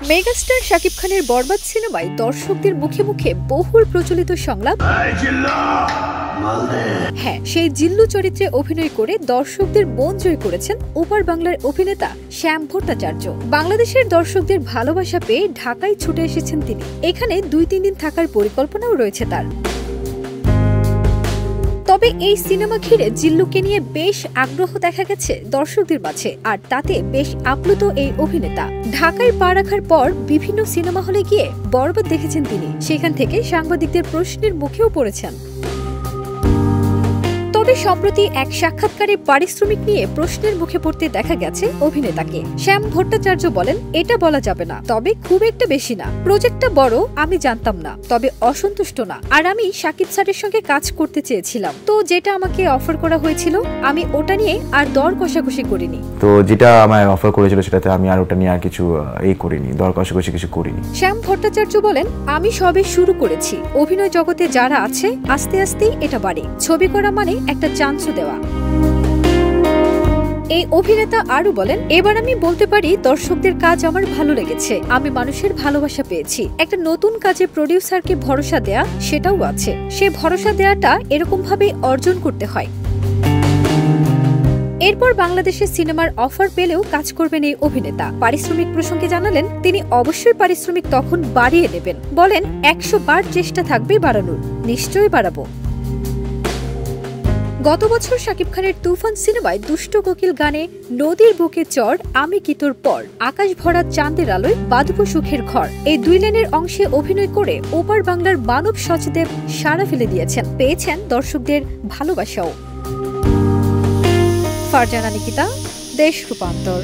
Megastar Shakib খানের বরবাদ সিনেমায় দর্শকদের মুখে মুখে বহুল প্রচলিত সংলাপ হ্যাঁ, সেই জিল্লু চরিত্রে অভিনয় করে দর্শকদের মন জয় করেছেন ওপার বাংলার অভিনেতা শ্যাম ভট্টাচার্য। বাংলাদেশের দর্শকদের ভালোবাসা পেয়ে ঢাকায় ছুটে এসেছেন তিনি। এখানে 2-3 দিন থাকার পরিকল্পনাও রয়েছে তার। তবে এই সিনেমা ঘিরে জিল্লুকে নিয়ে বেশ আগ্রহ দেখা গেছে দর্শকদের মাঝে, আর তাতে বেশ আপ্লুত এই অভিনেতা। ঢাকায় পা রাখার পর বিভিন্ন সিনেমা হলে গিয়ে বরবাদ দেখেছেন তিনি। সেখান থেকে সাংবাদিকদের প্রশ্নের মুখেও পড়েছেন। তবে সম্প্রতি এক সাক্ষাৎকারে পারিশ্রমিক নিয়ে প্রশ্নের মুখে পড়তে দেখা গেছে অভিনেতাকে। শ্যাম ভট্টাচার্য বলেন, এটা বলা যাবে না, তবে খুব একটা বেশি না। প্রজেক্টটা বড়, আমি জানতাম না, তবে অসন্তুষ্ট না। আর আমি শাকিব স্যারের সঙ্গে কাজ করতে চেয়েছিলাম, তো যেটা আমাকে অফার করা হয়েছিল আমি ওটা নিয়ে আর দর কষাকষি করিনি। তো যেটা আমায় অফার করেছিল সেটাতে আমি আর ওটা নিয়ে আর কিছু করিনি, দর কষাকষি কিছু করিনি। শ্যাম ভট্টাচার্য বলেন, আমি সবে শুরু করেছি। অভিনয় জগতে যারা আছে আস্তে আস্তেই এটা বাড়ে। ছবি করা মানে একটা চান্সও দেওয়া। এই অভিনেতা আরো বলেন, এবার আমি বলতে পারি দর্শকদের কাজ আমার ভালো লেগেছে। আমি মানুষের ভালোবাসা পেয়েছি। একটা নতুন কাজে প্রডিউসারকে ভরসা দেয়া সেটাও আছে। সে ভরসা দেয়াটা এরকম ভাবে অর্জন করতে হয়। এরপর বাংলাদেশের সিনেমার অফার পেলেও কাজ করবেন এই অভিনেতা। পারিশ্রমিক প্রসঙ্গে জানালেন, তিনি অবশ্যই পারিশ্রমিক তখন বাড়িয়ে নেবেন। বলেন, 100 বার চেষ্টা থাকবে বাড়ানোর, নিশ্চয়ই বাড়াবো। গত বছর শাকিব খানের তুফান সিনেমায় দুষ্ট কোকিল গানে নদীর বুকে চর, আমি কি তোর পর, আকাশ ভরা চাঁদের আলোয় বাঁধবো সুখের ঘর, এই 2 লাইনের অংশে অভিনয় করে ওপার বাংলার মানব সচদেব সাড়া ফেলে দিয়েছেন। পেয়েছেন দর্শকদের ভালোবাসাও। ফারজানা নিকিতা, দেশ রূপান্তর।